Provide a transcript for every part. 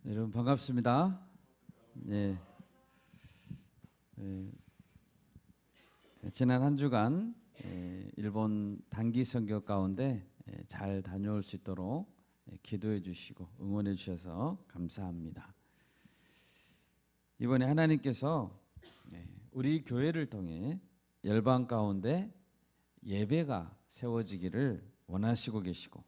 여러분 반갑습니다. 네, 예, 지난 한 주간 일본 단기 선교 가운데 잘 다녀올 수 있도록 기도해 주시고 응원해 주셔서 감사합니다. 이번에 하나님께서 우리 교회를 통해 열방 가운데 예배가 세워지기를 원하시고 계시고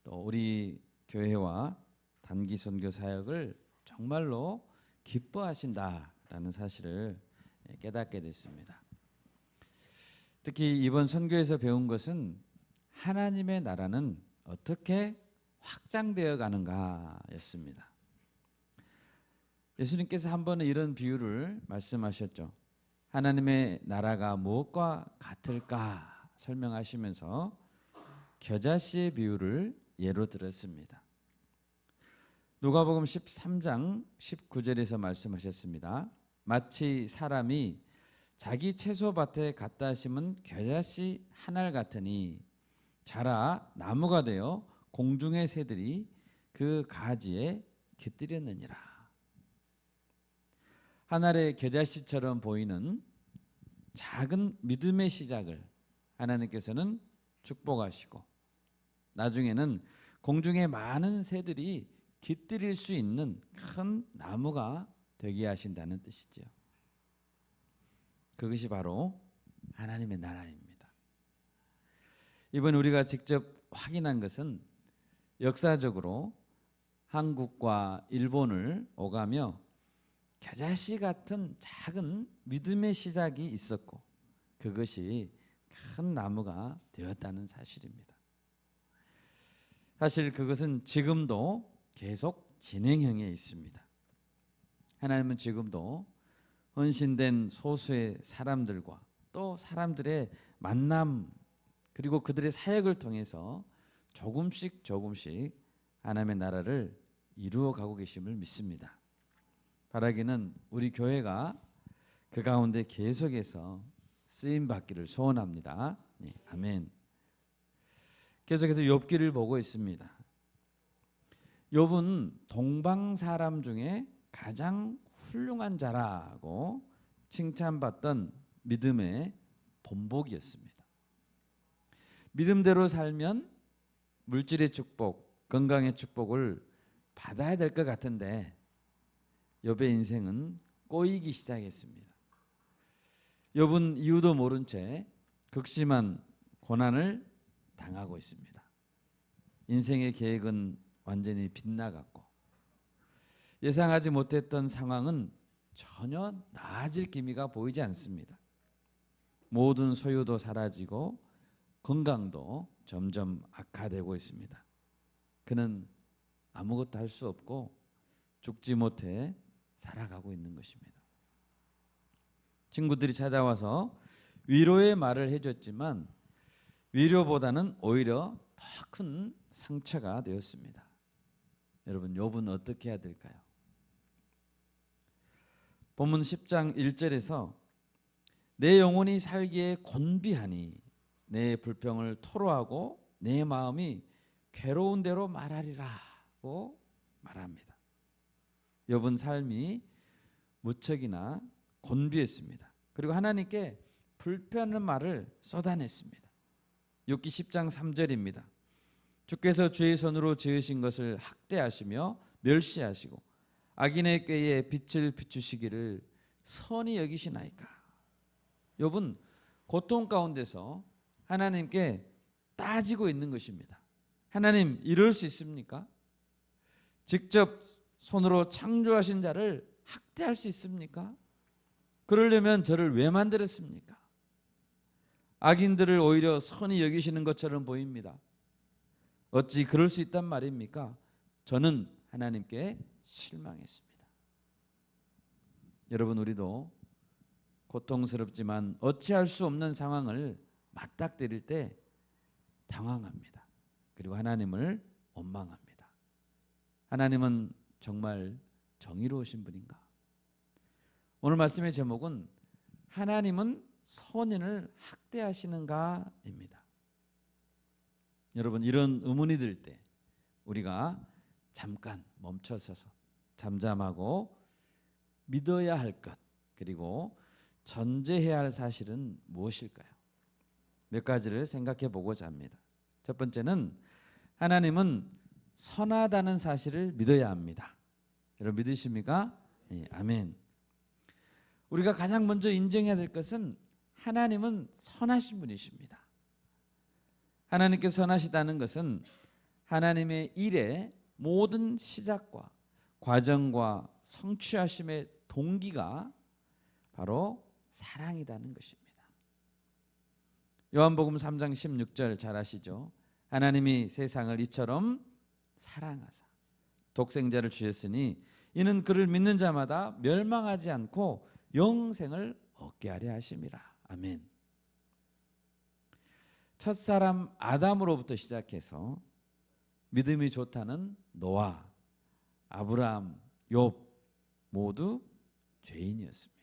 또 우리 교회와 단기 선교 사역을 정말로 기뻐하신다라는 사실을 깨닫게 됐습니다. 특히 이번 선교에서 배운 것은 하나님의 나라는 어떻게 확장되어 가는가였습니다. 예수님께서 한 번은 이런 비유를 말씀하셨죠. 하나님의 나라가 무엇과 같을까 설명하시면서 겨자씨의 비유를 예로 들었습니다. 누가복음 13장 19절에서 말씀하셨습니다. 마치 사람이 자기 채소밭에 갖다 심은 겨자씨 한 알 같으니 자라 나무가 되어 공중의 새들이 그 가지에 깃들였느니라. 한 알의 겨자씨처럼 보이는 작은 믿음의 시작을 하나님께서는 축복하시고 나중에는 공중에 많은 새들이 깃들일 수 있는 큰 나무가 되게 하신다는 뜻이죠. 그것이 바로 하나님의 나라입니다. 이번 우리가 직접 확인한 것은 역사적으로 한국과 일본을 오가며 겨자씨 같은 작은 믿음의 시작이 있었고 그것이 큰 나무가 되었다는 사실입니다. 사실 그것은 지금도 계속 진행형에 있습니다. 하나님은 지금도 헌신된 소수의 사람들과 또 사람들의 만남 그리고 그들의 사역을 통해서 조금씩 하나님의 나라를 이루어가고 계심을 믿습니다. 바라기는 우리 교회가 그 가운데 계속해서 쓰임받기를 소원합니다. 네, 아멘. 계속해서 욥기를 보고 있습니다. 욥은 동방 사람 중에 가장 훌륭한 자라고 칭찬받던 믿음의 본보기였습니다. 믿음대로 살면 물질의 축복, 건강의 축복을 받아야 될 것 같은데 욥의 인생은 꼬이기 시작했습니다. 욥은 이유도 모른 채 극심한 고난을 당하고 있습니다. 인생의 계획은 완전히 빗나갔고 예상하지 못했던 상황은 전혀 나아질 기미가 보이지 않습니다. 모든 소유도 사라지고 건강도 점점 악화되고 있습니다. 그는 아무것도 할 수 없고 죽지 못해 살아가고 있는 것입니다. 친구들이 찾아와서 위로의 말을 해줬지만 위로보다는 오히려 더 큰 상처가 되었습니다. 여러분, 욥은 어떻게 해야 될까요? 본문 10장 1절에서 내 영혼이 살기에 곤비하니 내 불평을 토로하고 내 마음이 괴로운 대로 말하리라고 말합니다. 욥은 삶이 무척이나 곤비했습니다. 그리고 하나님께 불편한 말을 쏟아냈습니다. 욥기 10장 3절입니다. 주께서 주의 손으로 지으신 것을 학대하시며 멸시하시고 악인의 꾀에 빛을 비추시기를 선히 여기시나이까. 욥은 고통 가운데서 하나님께 따지고 있는 것입니다. 하나님, 이럴 수 있습니까? 직접 손으로 창조하신 자를 학대할 수 있습니까? 그러려면 저를 왜 만들었습니까? 악인들을 오히려 선히 여기시는 것처럼 보입니다. 어찌 그럴 수 있단 말입니까? 저는 하나님께 실망했습니다. 여러분, 우리도 고통스럽지만 어찌할 수 없는 상황을 맞닥뜨릴 때 당황합니다. 그리고 하나님을 원망합니다. 하나님은 정말 정의로우신 분인가? 오늘 말씀의 제목은 하나님은 선인을 학대하시는가입니다. 여러분, 이런 의문이 들 때 우리가 잠깐 멈춰서서 잠잠하고 믿어야 할 것, 그리고 전제해야 할 사실은 무엇일까요? 몇 가지를 생각해 보고자 합니다. 첫 번째는 하나님은 선하다는 사실을 믿어야 합니다. 여러분 믿으십니까? 네, 아멘. 우리가 가장 먼저 인정해야 될 것은 하나님은 선하신 분이십니다. 하나님께 선하시다는 것은 하나님의 일의 모든 시작과 과정과 성취하심의 동기가 바로 사랑이라는 것입니다. 요한복음 3장 16절 잘 아시죠? 하나님이 세상을 이처럼 사랑하사 독생자를 주셨으니 이는 그를 믿는 자마다 멸망하지 않고 영생을 얻게 하려 하심이라. 아멘. 첫사람 아담으로부터 시작해서 믿음이 좋다는 노아, 아브라함, 욥 모두 죄인이었습니다.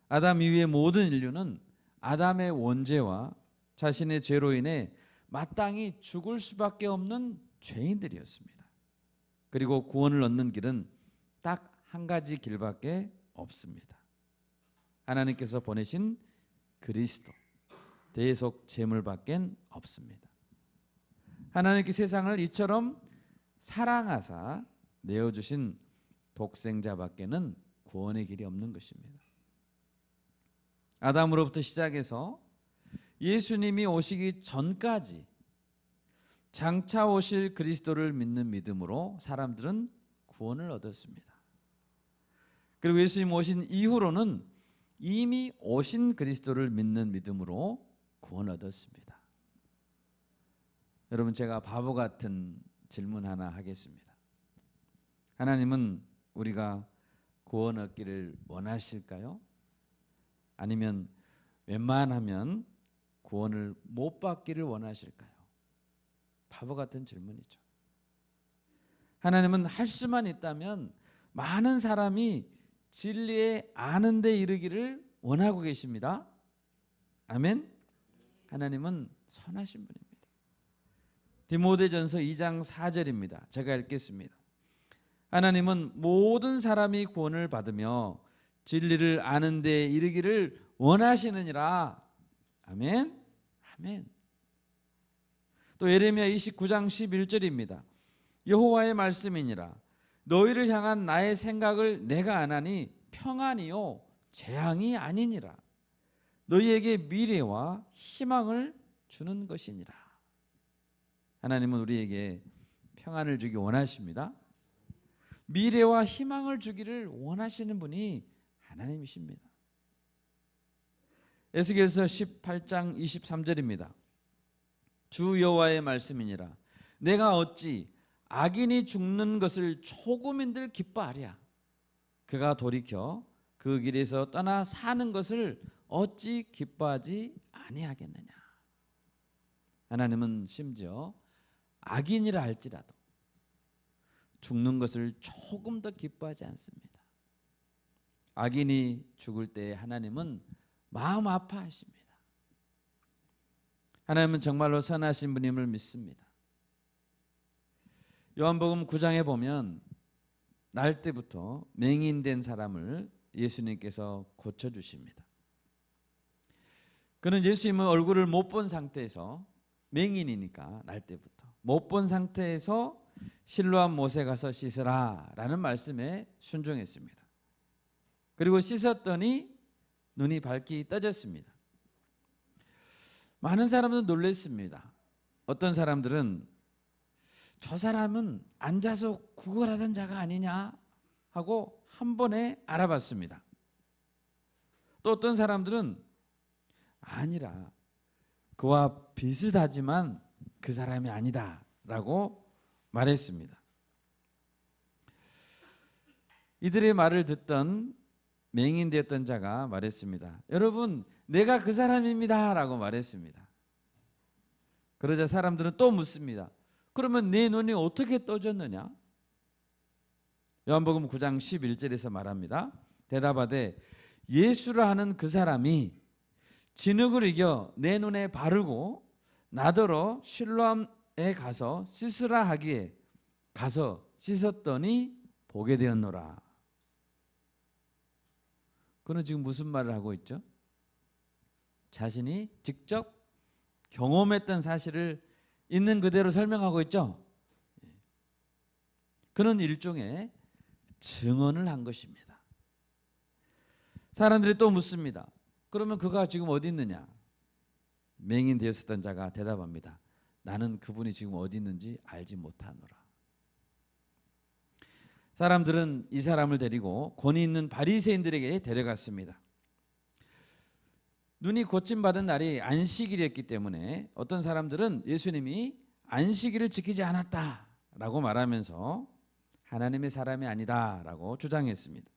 아담 이후의 모든 인류는 아담의 원죄와 자신의 죄로 인해 마땅히 죽을 수밖에 없는 죄인들이었습니다. 그리고 구원을 얻는 길은 딱 한 가지 길밖에 없습니다. 하나님께서 보내신 그리스도 대속 제물밖에 없습니다. 하나님께 세상을 이처럼 사랑하사 내어주신 독생자밖에는 구원의 길이 없는 것입니다. 아담으로부터 시작해서 예수님이 오시기 전까지 장차 오실 그리스도를 믿는 믿음으로 사람들은 구원을 얻었습니다. 그리고 예수님 오신 이후로는 이미 오신 그리스도를 믿는 믿음으로 구원을 얻었습니다. 여러분 제가 바보 같은 질문 하나 하겠습니다. 하나님은 우리가 구원 얻기를 원하실까요? 아니면 웬만하면 구원을 못 받기를 원하실까요? 바보 같은 질문이죠. 하나님은 할 수만 있다면 많은 사람이 진리에 아는 데 이르기를 원하고 계십니다. 아멘. 하나님은 선하신 분입니다. 디모데전서 2장 4절입니다. 제가 읽겠습니다. 하나님은 모든 사람이 구원을 받으며 진리를 아는 데 이르기를 원하시느니라. 아멘. 아멘. 또 예레미야 29장 11절입니다. 여호와의 말씀이니라. 너희를 향한 나의 생각을 내가 아나니 평안이요 재앙이 아니니라. 너희에게 미래와 희망을 주는 것이니라. 하나님은 우리에게 평안을 주기 원하십니다. 미래와 희망을 주기를 원하시는 분이 하나님이십니다. 에스겔서 18장 23절입니다. 주 여호와의 말씀이니라. 내가 어찌 악인이 죽는 것을 초구민들 기뻐하랴. 그가 돌이켜 그 길에서 떠나 사는 것을 어찌 기뻐하지 아니하겠느냐. 하나님은 심지어 악인이라 할지라도 죽는 것을 조금 더 기뻐하지 않습니다. 악인이 죽을 때 하나님은 마음 아파하십니다. 하나님은 정말로 선하신 분임을 믿습니다. 요한복음 9장에 보면 날 때부터 맹인된 사람을 예수님께서 고쳐주십니다. 그는 예수님은 얼굴을 못 본 상태에서 맹인이니까 날 때부터 못 본 상태에서 실로암 못에 가서 씻으라 라는 말씀에 순종했습니다. 그리고 씻었더니 눈이 밝기 떠졌습니다. 많은 사람들은 놀랐습니다. 어떤 사람들은 저 사람은 앉아서 구걸하던 자가 아니냐 하고 한 번에 알아봤습니다. 또 어떤 사람들은 아니라 그와 비슷하지만 그 사람이 아니다 라고 말했습니다. 이들의 말을 듣던 맹인되었던 자가 말했습니다. 여러분, 내가 그 사람입니다 라고 말했습니다. 그러자 사람들은 또 묻습니다. 그러면 내 눈이 어떻게 떠졌느냐? 요한복음 9장 11절에서 말합니다. 대답하되 예수라 하는 그 사람이 진흙을 이겨 내 눈에 바르고 나더러 실로암에 가서 씻으라 하기에 가서 씻었더니 보게 되었노라. 그는 지금 무슨 말을 하고 있죠? 자신이 직접 경험했던 사실을 있는 그대로 설명하고 있죠. 그는 일종의 증언을 한 것입니다. 사람들이 또 묻습니다. 그러면 그가 지금 어디 있느냐? 맹인 되었었던 자가 대답합니다. 나는 그분이 지금 어디 있는지 알지 못하노라. 사람들은 이 사람을 데리고 권위 있는 바리새인들에게 데려갔습니다. 눈이 고침받은 날이 안식일이었기 때문에 어떤 사람들은 예수님이 안식일을 지키지 않았다라고 말하면서 하나님의 사람이 아니다라고 주장했습니다.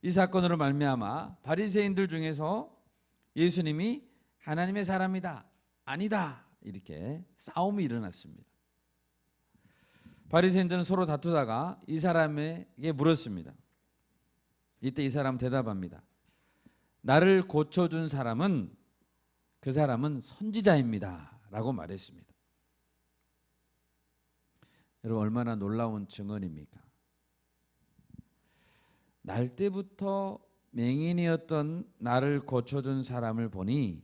이 사건으로 말미암아 바리새인들 중에서 예수님이 하나님의 사람이다, 아니다 이렇게 싸움이 일어났습니다. 바리새인들은 서로 다투다가 이 사람에게 물었습니다. 이때 이 사람은 대답합니다. 나를 고쳐준 사람은 그 사람은 선지자입니다 라고 말했습니다. 여러분 얼마나 놀라운 증언입니까? 날 때부터 맹인이었던 나를 고쳐준 사람을 보니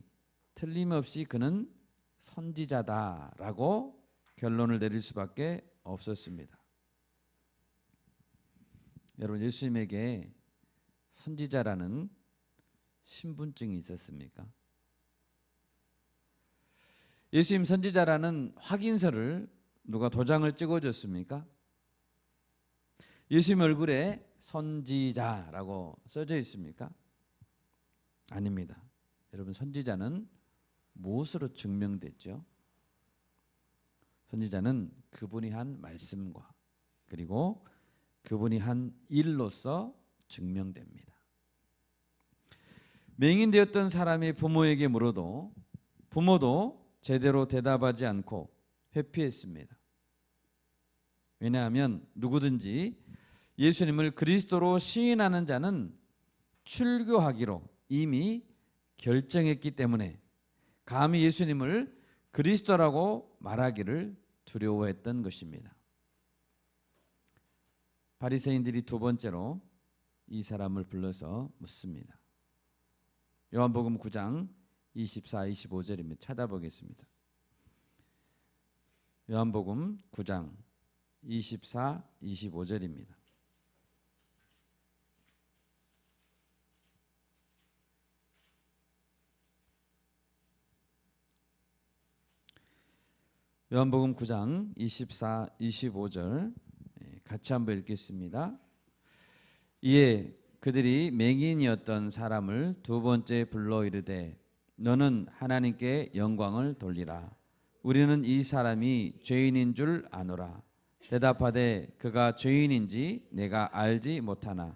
틀림없이 그는 선지자다라고 결론을 내릴 수밖에 없었습니다. 여러분 예수님에게 선지자라는 신분증이 있었습니까? 예수님 선지자라는 확인서를 누가 도장을 찍어줬습니까? 예수님 얼굴에 선지자라고 써져 있습니까? 아닙니다. 여러분 선지자는 무엇으로 증명됐죠? 선지자는 그분이 한 말씀과 그리고 그분이 한 일로서 증명됩니다. 맹인되었던 사람이 부모에게 물어도 부모도 제대로 대답하지 않고 회피했습니다. 왜냐하면 누구든지 예수님을 그리스도로 시인하는 자는 출교하기로 이미 결정했기 때문에 감히 예수님을 그리스도라고 말하기를 두려워했던 것입니다. 바리새인들이 두 번째로 이 사람을 불러서 묻습니다. 요한복음 9장 24, 25절입니다. 찾아보겠습니다. 요한복음 9장 24, 25절입니다. 요한복음 9장 24, 25절 같이 한번 읽겠습니다. 이에 그들이 맹인이었던 사람을 두 번째 불러 이르되 너는 하나님께 영광을 돌리라. 우리는 이 사람이 죄인인 줄 아노라. 대답하되 그가 죄인인지 내가 알지 못하나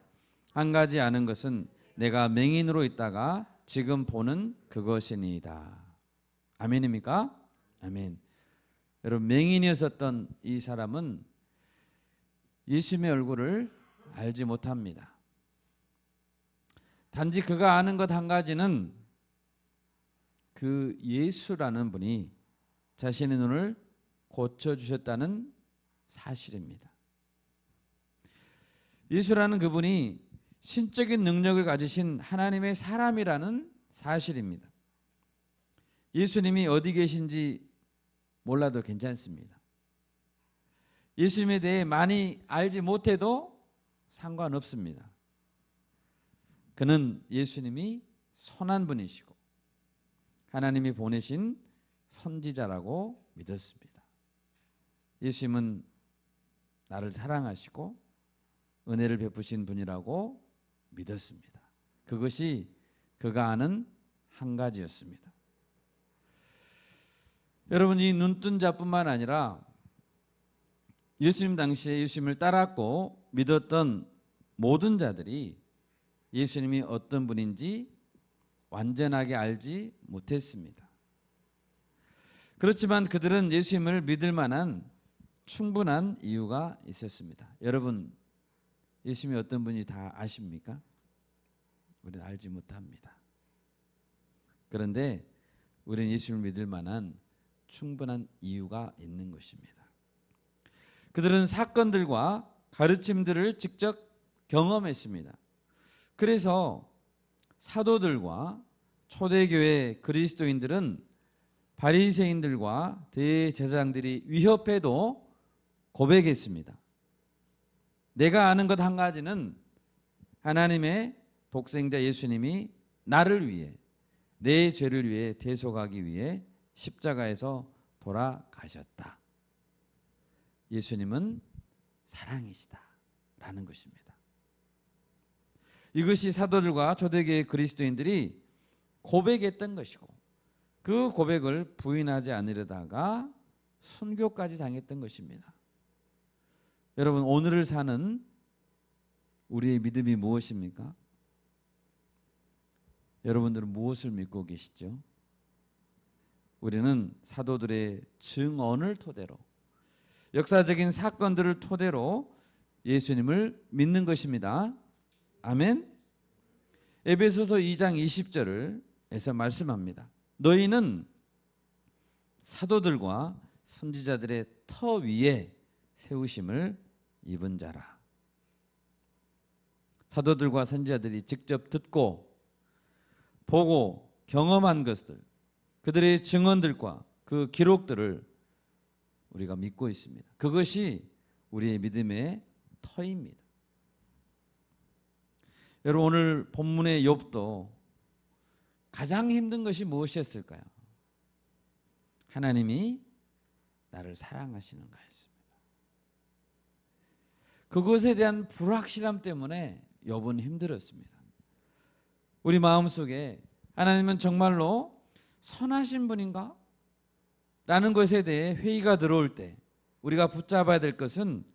한 가지 아는 것은 내가 맹인으로 있다가 지금 보는 그것이니이다. 아멘입니까? 아멘. 여러분 맹인이었었던 이 사람은 예수님의 얼굴을 알지 못합니다. 단지 그가 아는 것 한 가지는 그 예수라는 분이 자신의 눈을 고쳐주셨다는 사실입니다. 예수라는 그분이 신적인 능력을 가지신 하나님의 사람이라는 사실입니다. 예수님이 어디 계신지 몰라도 괜찮습니다. 예수님에 대해 많이 알지 못해도 상관없습니다. 그는 예수님이 선한 분이시고 하나님이 보내신 선지자라고 믿었습니다. 예수님은 나를 사랑하시고 은혜를 베푸신 분이라고 믿었습니다. 그것이 그가 아는 한 가지였습니다. 여러분 이 눈뜬 자뿐만 아니라 예수님 당시에 예수님을 따랐고 믿었던 모든 자들이 예수님이 어떤 분인지 완전하게 알지 못했습니다. 그렇지만 그들은 예수님을 믿을 만한 충분한 이유가 있었습니다. 여러분 예수님이 어떤 분인지 다 아십니까? 우리는 알지 못합니다. 그런데 우리는 예수님을 믿을 만한 충분한 이유가 있는 것입니다. 그들은 사건들과 가르침들을 직접 경험했습니다. 그래서 사도들과 초대교회 그리스도인들은 바리새인들과 대제사장들이 위협해도 고백했습니다. 내가 아는 것 한 가지는 하나님의 독생자 예수님이 나를 위해, 내 죄를 위해 대속하기 위해 십자가에서 돌아가셨다. 예수님은 사랑이시다 라는 것입니다. 이것이 사도들과 초대교회 그리스도인들이 고백했던 것이고, 그 고백을 부인하지 않으려다가 순교까지 당했던 것입니다. 여러분, 오늘을 사는 우리의 믿음이 무엇입니까? 여러분들은 무엇을 믿고 계시죠? 우리는 사도들의 증언을 토대로, 역사적인 사건들을 토대로 예수님을 믿는 것입니다. 아멘. 에베소서 2장 20절에서 말씀합니다. 너희는 사도들과 선지자들의 터 위에 세우심을 입은 자라. 사도들과 선지자들이 직접 듣고 보고 경험한 것들, 그들의 증언들과 그 기록들을 우리가 믿고 있습니다. 그것이 우리의 믿음의 터입니다. 여러분, 오늘 본문의 욥도 가장 힘든 것이 무엇이었을까요? 하나님이 나를 사랑하시는 거였습니다. 그것에 대한 불확실함 때문에 욥은 힘들었습니다. 우리 마음속에 하나님은 정말로 선하신 분인가? 라는 것에 대해 회의가 들어올 때 우리가 붙잡아야 될 것은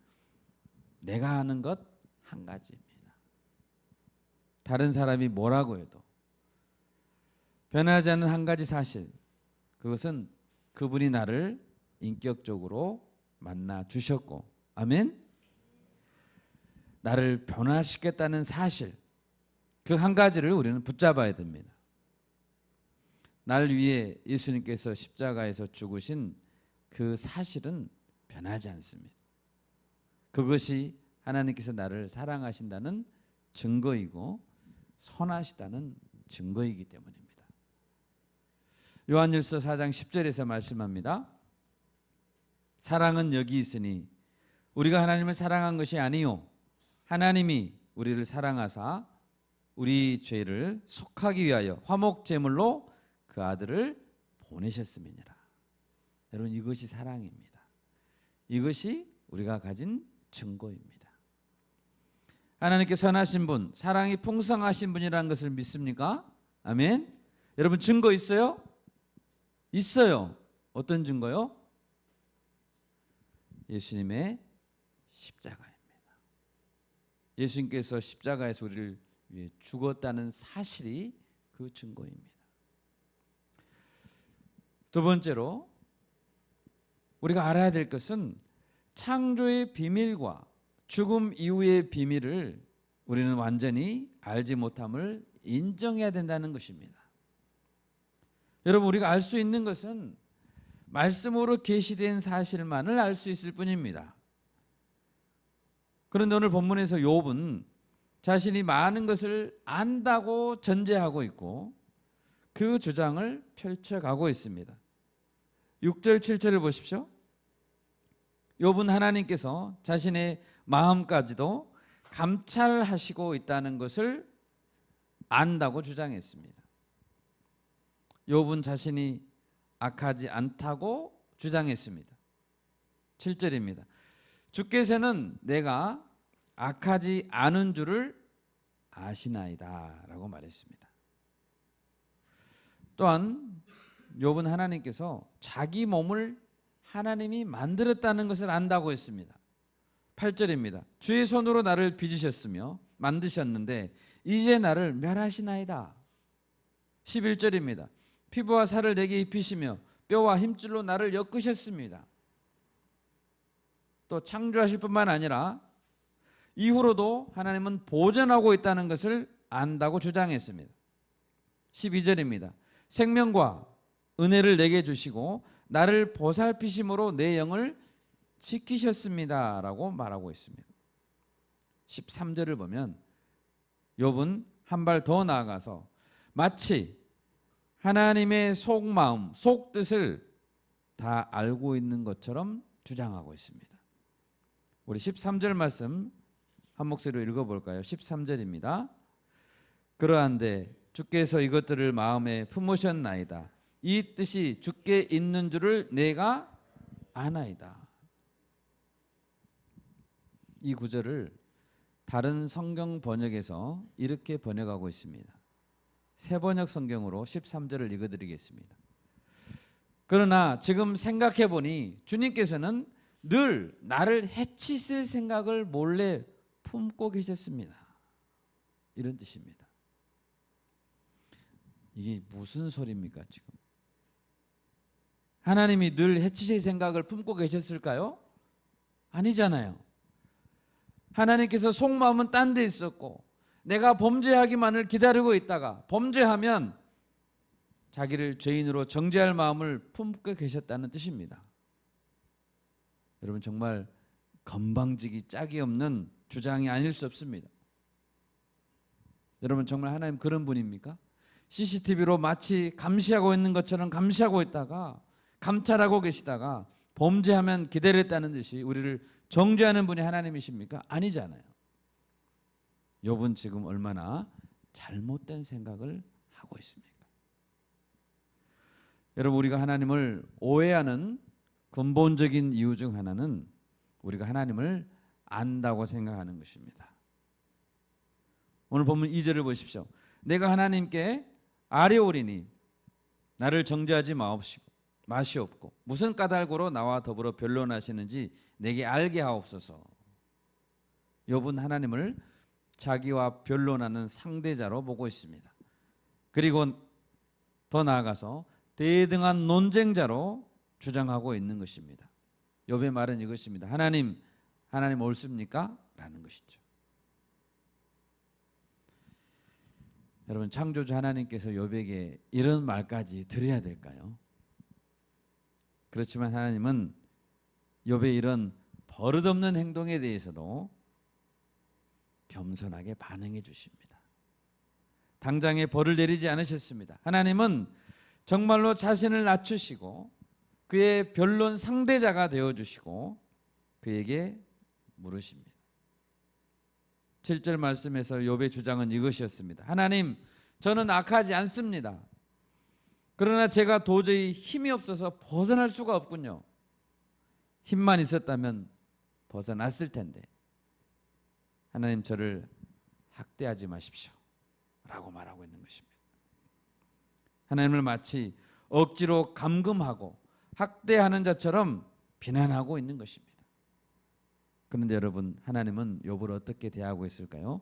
내가 아는 것 한 가지입니다. 다른 사람이 뭐라고 해도 변하지 않는 한 가지 사실, 그것은 그분이 나를 인격적으로 만나 주셨고, 아멘? 나를 변화시켰다는 사실, 그 한 가지를 우리는 붙잡아야 됩니다. 날 위해 예수님께서 십자가에서 죽으신 그 사실은 변하지 않습니다. 그것이 하나님께서 나를 사랑하신다는 증거이고 선하시다는 증거이기 때문입니다. 요한일서 4장 10절에서 말씀합니다. 사랑은 여기 있으니 우리가 하나님을 사랑한 것이 아니요 하나님이 우리를 사랑하사 우리 죄를 속하기 위하여 화목 제물로 그 아들을 보내셨음이니라. 여러분, 이것이 사랑입니다. 이것이 우리가 가진 증거입니다. 하나님께 선하신 분, 사랑이 풍성하신 분이라는 것을 믿습니까? 아멘. 여러분, 증거 있어요? 있어요. 어떤 증거요? 예수님의 십자가입니다. 예수님께서 십자가에서 우리를 위해 죽었다는 사실이 그 증거입니다. 두 번째로 우리가 알아야 될 것은 창조의 비밀과 죽음 이후의 비밀을 우리는 완전히 알지 못함을 인정해야 된다는 것입니다. 여러분, 우리가 알 수 있는 것은 말씀으로 계시된 사실만을 알 수 있을 뿐입니다. 그런데 오늘 본문에서 욥은 자신이 많은 것을 안다고 전제하고 있고 그 주장을 펼쳐가고 있습니다. 6절 7절을 보십시오. 욥은 하나님께서 자신의 마음까지도 감찰하시고 있다는 것을 안다고 주장했습니다. 욥은 자신이 악하지 않다고 주장했습니다. 7절입니다. 주께서는 내가 악하지 않은 줄을 아시나이다 라고 말했습니다. 또한 욥은 하나님께서 자기 몸을 하나님이 만들었다는 것을 안다고 했습니다. 8절입니다. 주의 손으로 나를 빚으셨으며 만드셨는데 이제 나를 멸하시나이다. 11절입니다. 피부와 살을 내게 입히시며 뼈와 힘줄로 나를 엮으셨습니다. 또 창조하실 뿐만 아니라 이후로도 하나님은 보존하고 있다는 것을 안다고 주장했습니다. 12절입니다. 생명과 은혜를 내게 주시고 나를 보살피심으로 내 영을 지키셨습니다라고 말하고 있습니다. 13절을 보면 욥은 한 발 더 나아가서 마치 하나님의 속마음, 속뜻을 다 알고 있는 것처럼 주장하고 있습니다. 우리 13절 말씀 한 목소리로 읽어볼까요? 13절입니다. 그러한데 주께서 이것들을 마음에 품으셨나이다. 이 뜻이 주께 있는 줄을 내가 아나이다. 이 구절을 다른 성경 번역에서 이렇게 번역하고 있습니다. 새 번역 성경으로 13절을 읽어드리겠습니다. 그러나 지금 생각해 보니 주님께서는 늘 나를 해치실 생각을 몰래 품고 계셨습니다. 이런 뜻입니다. 이게 무슨 소리입니까 지금? 하나님이 늘 해치실 생각을 품고 계셨을까요? 아니잖아요. 하나님께서 속마음은 딴 데 있었고 내가 범죄하기만을 기다리고 있다가 범죄하면 자기를 죄인으로 정죄할 마음을 품고 계셨다는 뜻입니다. 여러분 정말 건방지기 짝이 없는 주장이 아닐 수 없습니다. 여러분 정말 하나님 그런 분입니까? CCTV로 마치 감시하고 있는 것처럼 감시하고 있다가 감찰하고 계시다가 범죄하면 기다렸다는 듯이 우리를 정죄하는 분이 하나님이십니까? 아니잖아요. 욥은 지금 얼마나 잘못된 생각을 하고 있습니까? 여러분 우리가 하나님을 오해하는 근본적인 이유 중 하나는 우리가 하나님을 안다고 생각하는 것입니다. 오늘 본문 2절을 보십시오. 내가 하나님께 아뢰오리니 나를 정죄하지 마시옵고 무슨 까닭으로 나와 더불어 변론하시는지 내게 알게 하옵소서. 욥은 하나님을 자기와 변론하는 상대자로 보고 있습니다. 그리고 더 나아가서 대등한 논쟁자로 주장하고 있는 것입니다. 욥의 말은 이것입니다. 하나님 옳습니까? 라는 것이죠. 여러분 창조주 하나님께서 욥에게 이런 말까지 드려야 될까요? 그렇지만 하나님은 욥의 이런 버릇없는 행동에 대해서도 겸손하게 반응해 주십니다. 당장에 벌을 내리지 않으셨습니다. 하나님은 정말로 자신을 낮추시고 그의 변론 상대자가 되어주시고 그에게 물으십니다. 7절 말씀에서 욥의 주장은 이것이었습니다. 하나님, 저는 악하지 않습니다. 그러나 제가 도저히 힘이 없어서 벗어날 수가 없군요. 힘만 있었다면 벗어났을 텐데 하나님 저를 학대하지 마십시오 라고 말하고 있는 것입니다. 하나님을 마치 억지로 감금하고 학대하는 자처럼 비난하고 있는 것입니다. 그런데 여러분 하나님은 욥을 어떻게 대하고 있을까요?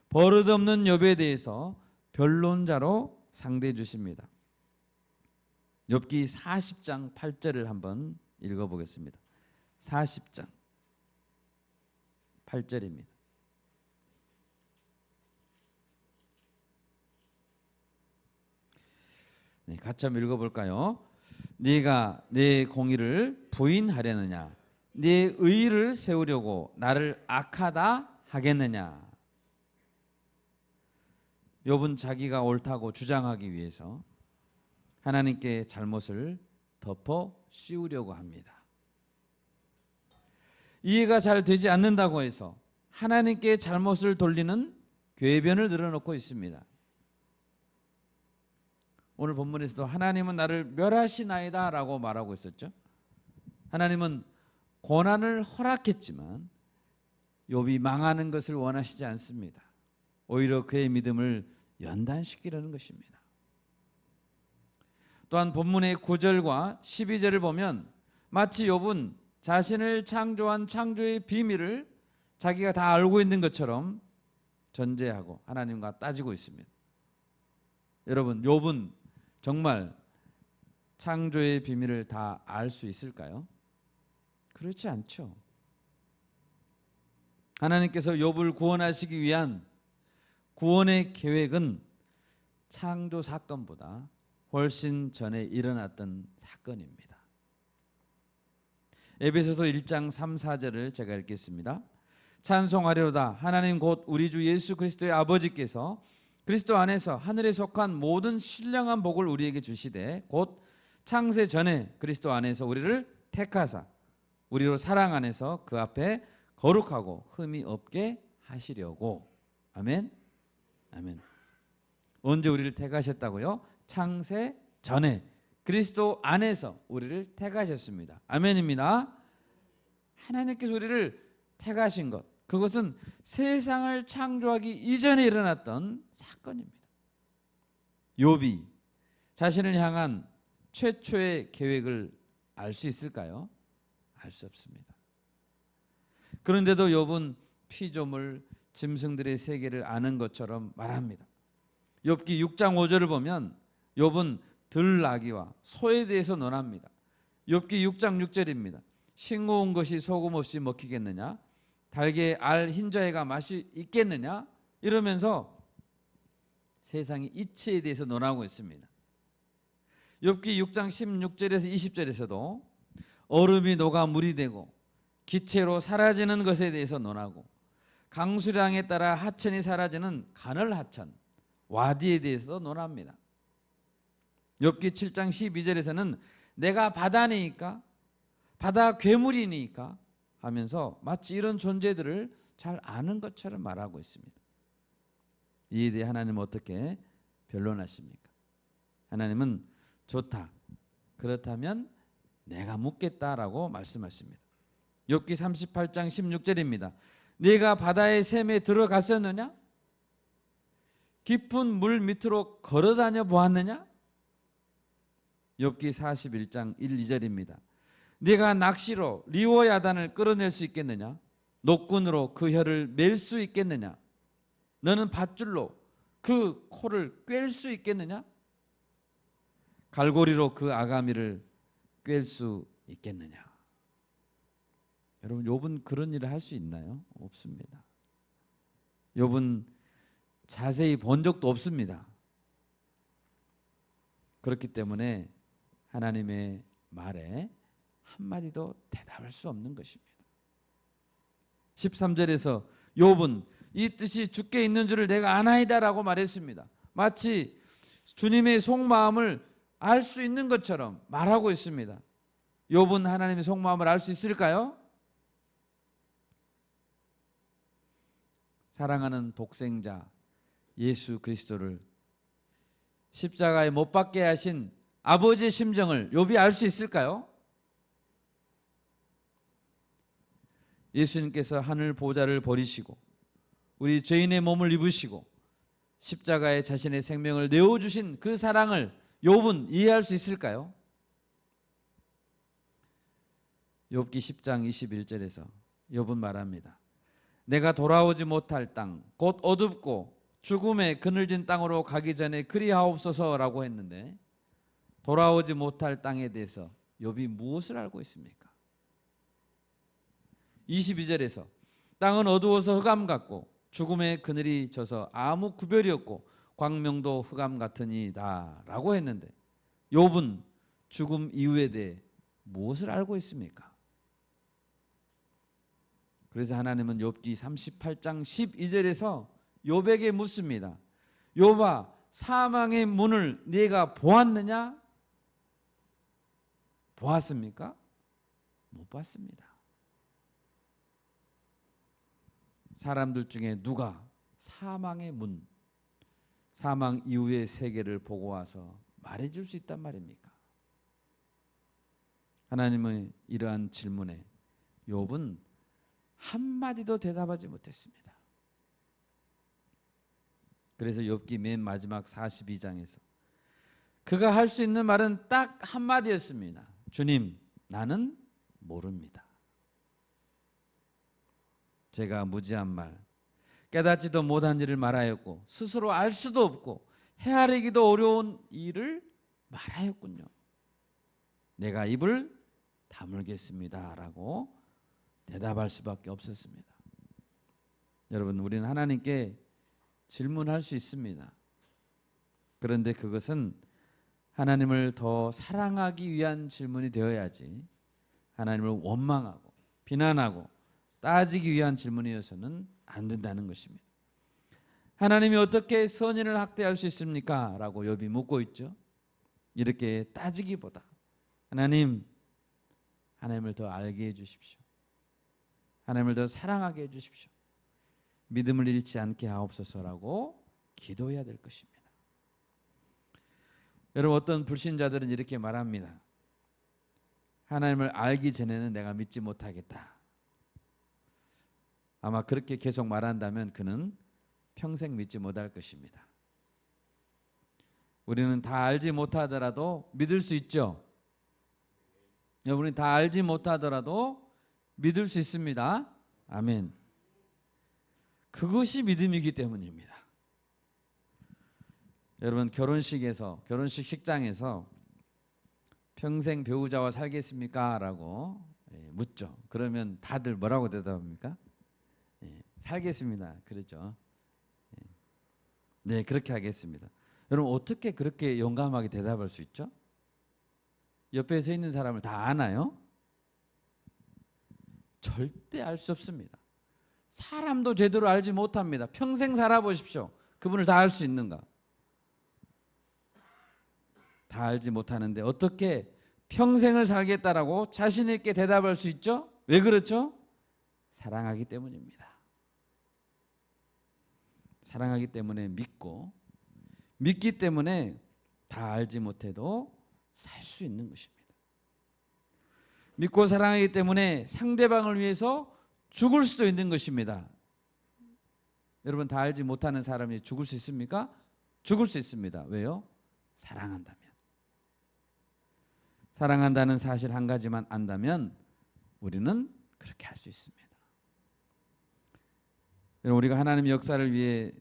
버릇없는 욥에 대해서 변론자로 상대해 주십니다. 욥기 40장 8절을 한번 읽어보겠습니다. 40장 8절입니다. 네, 같이 한번 읽어볼까요? 네가 내 공의를 부인하려느냐? 네 의를 세우려고 나를 악하다 하겠느냐? 욥은 자기가 옳다고 주장하기 위해서 하나님께 잘못을 덮어 씌우려고 합니다. 이해가 잘 되지 않는다고 해서 하나님께 잘못을 돌리는 궤변을 늘어놓고 있습니다. 오늘 본문에서도 하나님은 나를 멸하시나이다 라고 말하고 있었죠. 하나님은 고난을 허락했지만 욥이 망하는 것을 원하시지 않습니다. 오히려 그의 믿음을 연단시키려는 것입니다. 또한 본문의 9절과 12절을 보면 마치 욥은 자신을 창조한 창조의 비밀을 자기가 다 알고 있는 것처럼 전제하고 하나님과 따지고 있습니다. 여러분 욥은 정말 창조의 비밀을 다 알 수 있을까요? 그렇지 않죠. 하나님께서 욥을 구원하시기 위한 구원의 계획은 창조 사건보다 훨씬 전에 일어났던 사건입니다. 에베소서 1장 3, 4절을 제가 읽겠습니다. 찬송하리로다. 하나님 곧 우리 주 예수 그리스도의 아버지께서 그리스도 안에서 하늘에 속한 모든 신령한 복을 우리에게 주시되 곧 창세 전에 그리스도 안에서 우리를 택하사 우리로 사랑 안에서 그 앞에 거룩하고 흠이 없게 하시려고. 아멘. 아멘. 언제 우리를 택하셨다고요? 창세 전에 그리스도 안에서 우리를 택하셨습니다. 아멘입니다. 하나님께서 우리를 택하신 것, 그것은 세상을 창조하기 이전에 일어났던 사건입니다. 욥이 자신을 향한 최초의 계획을 알 수 있을까요? 알 수 없습니다. 그런데도 욥은 피조물, 짐승들의 세계를 아는 것처럼 말합니다. 욥기 6장 5절을 보면 욥은 들나귀와 소에 대해서 논합니다. 욥기 6장 6절입니다. 싱거운 것이 소금 없이 먹히겠느냐? 달게 알 흰자에가 맛이 있겠느냐? 이러면서 세상의 이치에 대해서 논하고 있습니다. 욥기 6장 16절에서 20절에서도 얼음이 녹아 물이 되고 기체로 사라지는 것에 대해서 논하고 강수량에 따라 하천이 사라지는 가널하천, 와디에 대해서 논합니다. 욥기 7장 12절에서는 내가 바다니까 바다 괴물이니까 하면서 마치 이런 존재들을 잘 아는 것처럼 말하고 있습니다. 이에 대해 하나님은 어떻게 변론하십니까? 하나님은 좋다. 그렇다면 내가 묻겠다라고 말씀하십니다. 욥기 38장 16절입니다. 네가 바다의 샘에 들어갔었느냐? 깊은 물 밑으로 걸어다녀 보았느냐? 욥기 41장 1, 2절입니다. 네가 낚시로 리워야단을 끌어낼 수 있겠느냐? 노끈으로 그 혀를 맬 수 있겠느냐? 너는 밧줄로 그 코를 꿰 수 있겠느냐? 갈고리로 그 아가미를 꿰 수 있겠느냐? 여러분, 욥은 그런 일을 할 수 있나요? 없습니다. 욥은 자세히 본 적도 없습니다. 그렇기 때문에 하나님의 말에 한마디도 대답할 수 없는 것입니다. 13절에서 욥은 이 뜻이 주께 있는 줄을 내가 아나이다라고 말했습니다. 마치 주님의 속마음을 알 수 있는 것처럼 말하고 있습니다. 욥은 하나님의 속마음을 알 수 있을까요? 사랑하는 독생자 예수 그리스도를 십자가에 못 박게 하신 아버지의 심정을 욥이 알 수 있을까요? 예수님께서 하늘 보좌를 버리시고 우리 죄인의 몸을 입으시고 십자가에 자신의 생명을 내어주신 그 사랑을 욥은 이해할 수 있을까요? 욥기 10장 21절에서 욥은 말합니다. 내가 돌아오지 못할 땅, 곧 어둡고 죽음의 그늘진 땅으로 가기 전에 그리하옵소서라고 했는데 돌아오지 못할 땅에 대해서 욥이 무엇을 알고 있습니까? 22절에서 땅은 어두워서 흑암 같고 죽음의 그늘이 져서 아무 구별이 없고 광명도 흑암 같으니이다 라고 했는데 욥은 죽음 이후에 대해 무엇을 알고 있습니까? 그래서 하나님은 욥기 38장 12절에서 욥에게 묻습니다. 욥아, 사망의 문을 네가 보았느냐? 보았습니까? 못 봤습니다. 사람들 중에 누가 사망의 문, 사망 이후의 세계를 보고 와서 말해줄 수 있단 말입니까? 하나님의 이러한 질문에 욥은 한마디도 대답하지 못했습니다. 그래서 욥기 맨 마지막 42장에서 그가 할 수 있는 말은 딱 한마디였습니다. 주님, 나는 모릅니다. 제가 무지한 말, 깨닫지도 못한 일을 말하였고 스스로 알 수도 없고 헤아리기도 어려운 일을 말하였군요. 내가 입을 다물겠습니다 라고 대답할 수밖에 없었습니다. 여러분, 우리는 하나님께 질문할 수 있습니다. 그런데 그것은 하나님을 더 사랑하기 위한 질문이 되어야지 하나님을 원망하고 비난하고 따지기 위한 질문이어서는 안 된다는 것입니다. 하나님이 어떻게 선인을 학대할 수 있습니까? 라고 욥이 묻고 있죠. 이렇게 따지기보다 하나님을 더 알게 해주십시오. 하나님을 더 사랑하게 해주십시오. 믿음을 잃지 않게 하옵소서라고 기도해야 될 것입니다. 여러분, 어떤 불신자들은 이렇게 말합니다. 하나님을 알기 전에는 내가 믿지 못하겠다. 아마 그렇게 계속 말한다면 그는 평생 믿지 못할 것입니다. 우리는 다 알지 못하더라도 믿을 수 있죠. 여러분이 다 알지 못하더라도 믿을 수 있습니다. 아멘. 그것이 믿음이기 때문입니다. 여러분, 결혼식 식장에서 평생 배우자와 살겠습니까? 라고 묻죠. 그러면 다들 뭐라고 대답합니까? 살겠습니다. 그렇죠. 네, 그렇게 하겠습니다. 여러분, 어떻게 그렇게 용감하게 대답할 수 있죠? 옆에 서 있는 사람을 다 아나요? 절대 알 수 없습니다. 사람도 제대로 알지 못합니다. 평생 살아보십시오. 그분을 다 알 수 있는가? 다 알지 못하는데 어떻게 평생을 살겠다라고 자신 있게 대답할 수 있죠? 왜 그렇죠? 사랑하기 때문입니다. 사랑하기 때문에 믿기 때문에 다 알지 못해도 살 수 있는 것입니다. 믿고 사랑하기 때문에 상대방을 위해서 죽을 수도 있는 것입니다. 여러분, 다 알지 못하는 사람이 죽을 수 있습니까? 죽을 수 있습니다. 왜요? 사랑한다면. 사랑한다는 사실 한 가지만 안다면 우리는 그렇게 할 수 있습니다. 여러분, 우리가 하나님의 역사를 위해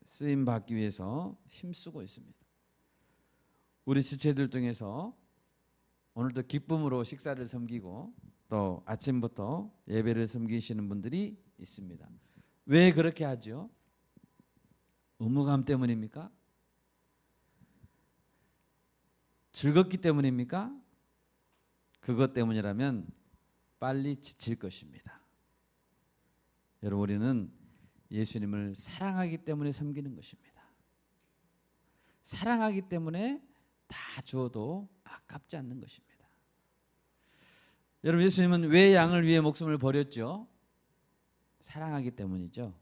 쓰임 받기 위해서 힘쓰고 있습니다. 우리 지체들 중에서 오늘도 기쁨으로 식사를 섬기고 또 아침부터 예배를 섬기시는 분들이 있습니다. 왜 그렇게 하죠? 의무감 때문입니까? 즐겁기 때문입니까? 그것 때문이라면 빨리 지칠 것입니다. 여러분, 우리는 예수님을 사랑하기 때문에 섬기는 것입니다. 사랑하기 때문에 다 주어도 아깝지 않는 것입니다. 여러분, 예수님은 왜 양을 위해 목숨을 버렸죠? 사랑하기 때문이죠.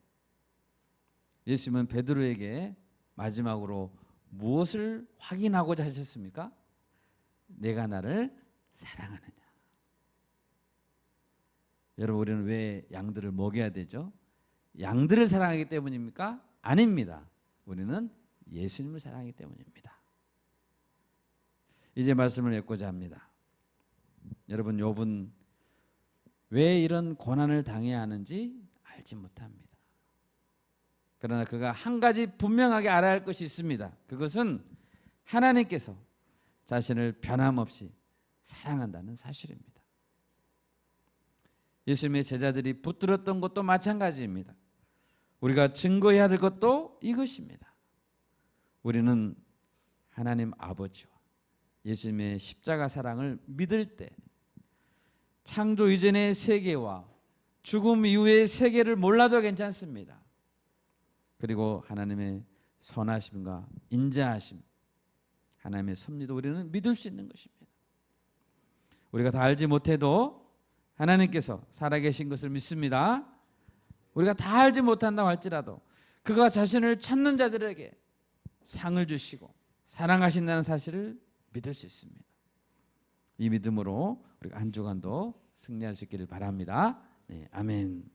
예수님은 베드로에게 마지막으로 무엇을 확인하고자 하셨습니까? 내가 나를 사랑하느냐. 여러분, 우리는 왜 양들을 먹여야 되죠? 양들을 사랑하기 때문입니까? 아닙니다. 우리는 예수님을 사랑하기 때문입니다. 이제 말씀을 맺고자 합니다. 여러분, 욥은 왜 이런 고난을 당해야 하는지 알지 못합니다. 그러나 그가 한 가지 분명하게 알아야 할 것이 있습니다. 그것은 하나님께서 자신을 변함없이 사랑한다는 사실입니다. 예수님의 제자들이 붙들었던 것도 마찬가지입니다. 우리가 증거해야 될 것도 이것입니다. 우리는 하나님 아버지와 예수님의 십자가 사랑을 믿을 때 창조 이전의 세계와 죽음 이후의 세계를 몰라도 괜찮습니다. 그리고 하나님의 선하심과 인자하심, 하나님의 섭리도 우리는 믿을 수 있는 것입니다. 우리가 다 알지 못해도 하나님께서 살아계신 것을 믿습니다. 우리가 다 알지 못한다고 할지라도 그가 자신을 찾는 자들에게 상을 주시고 사랑하신다는 사실을 믿을 수 있습니다. 이 믿음으로 우리가 한 주간도 승리할 수 있기를 바랍니다. 네, 아멘.